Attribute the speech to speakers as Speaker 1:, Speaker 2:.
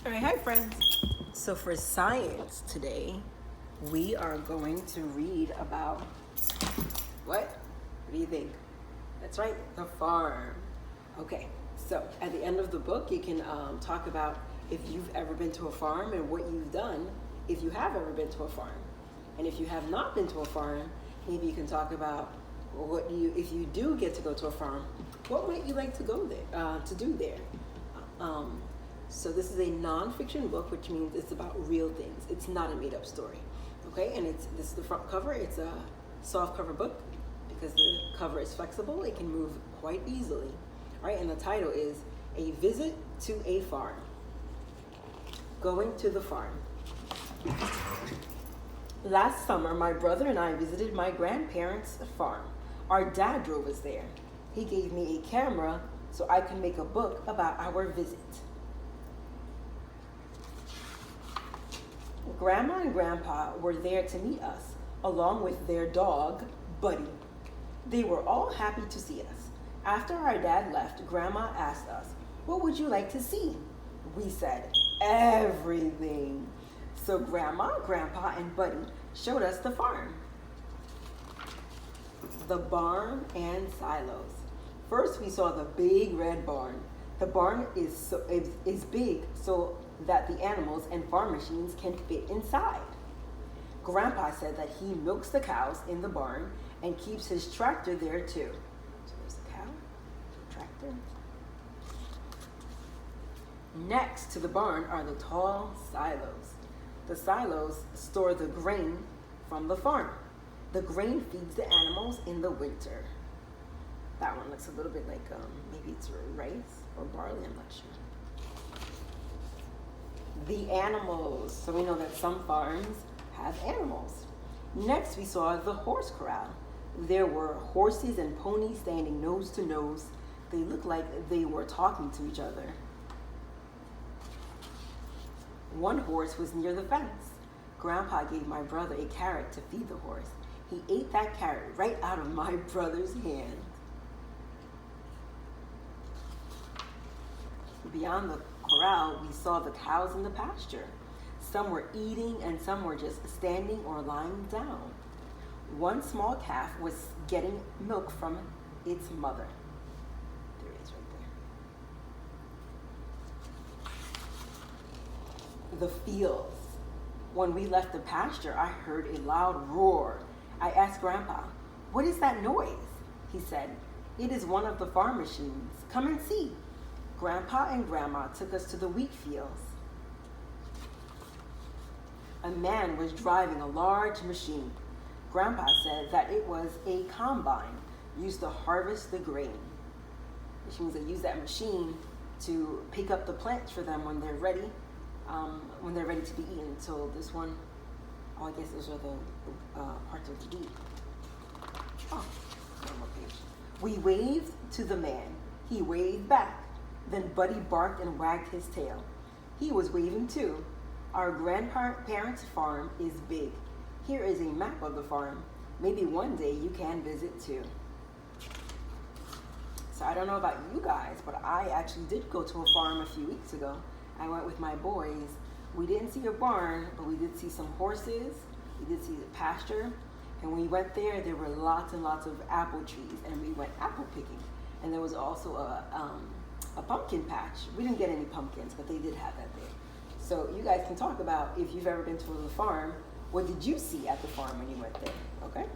Speaker 1: All right, hi friends. So for science today, we are going to read about what? What do you think? That's right, the farm. Okay, so at the end of the book, you can talk about if you've ever been to a farm and what you've done if you have ever been to a farm. And if you have not been to a farm, maybe you can talk about if you do get to go to a farm, what might you like to go there, to do there? So this is a non-fiction book, which means it's about real things. It's not a made-up story, okay? And this is the front cover. It's a soft cover book because the cover is flexible. It can move quite easily, all right? And the title is A Visit to a Farm. Going to the farm. Last summer, my brother and I visited my grandparents' farm. Our dad drove us there. He gave me a camera so I could make a book about our visit. Grandma and Grandpa were there to meet us, along with their dog, Buddy. They were all happy to see us. After our dad left, Grandma asked us, "What would you like to see?" We said, "Everything." So Grandma, Grandpa, and Buddy showed us the farm. The barn and silos. First, we saw the big red barn. The barn is big so that the animals and farm machines can fit inside. Grandpa said that he milks the cows in the barn and keeps his tractor there too. So there's the cow, tractor. Next to the barn are the tall silos. The silos store the grain from the farm. The grain feeds the animals in the winter. That one looks a little bit like maybe it's rice or barley, I'm not sure. The animals. So we know that some farms have animals. Next, we saw the horse corral. There were horses and ponies standing nose to nose. They looked like they were talking to each other. One horse was near the fence. Grandpa gave my brother a carrot to feed the horse. He ate that carrot right out of my brother's hand. Beyond the corral, we saw the cows in the pasture. Some were eating and some were just standing or lying down. One small calf was getting milk from its mother. There it is right there. The fields. When we left the pasture, I heard a loud roar. I asked Grandpa, "What is that noise?" He said, "It is one of the farm machines. Come and see." Grandpa and Grandma took us to the wheat fields. A man was driving a large machine. Grandpa said that it was a combine used to harvest the grain, which means they use that machine to pick up the plants for them when they're ready to be eaten. So this one, I guess those are the parts of the wheat. Oh, one more page. We waved to the man. He waved back. Then Buddy barked and wagged his tail. He was waving too. Our grandparents' farm is big. Here is a map of the farm. Maybe one day you can visit too. So I don't know about you guys, but I actually did go to a farm a few weeks ago. I went with my boys. We didn't see a barn, but we did see some horses. We did see the pasture. And when we went there, there were lots and lots of apple trees, and we went apple picking. And there was also a pumpkin patch. We didn't get any pumpkins, but they did have that there. So you guys can talk about if you've ever been to the farm, what did you see at the farm when you went there, okay?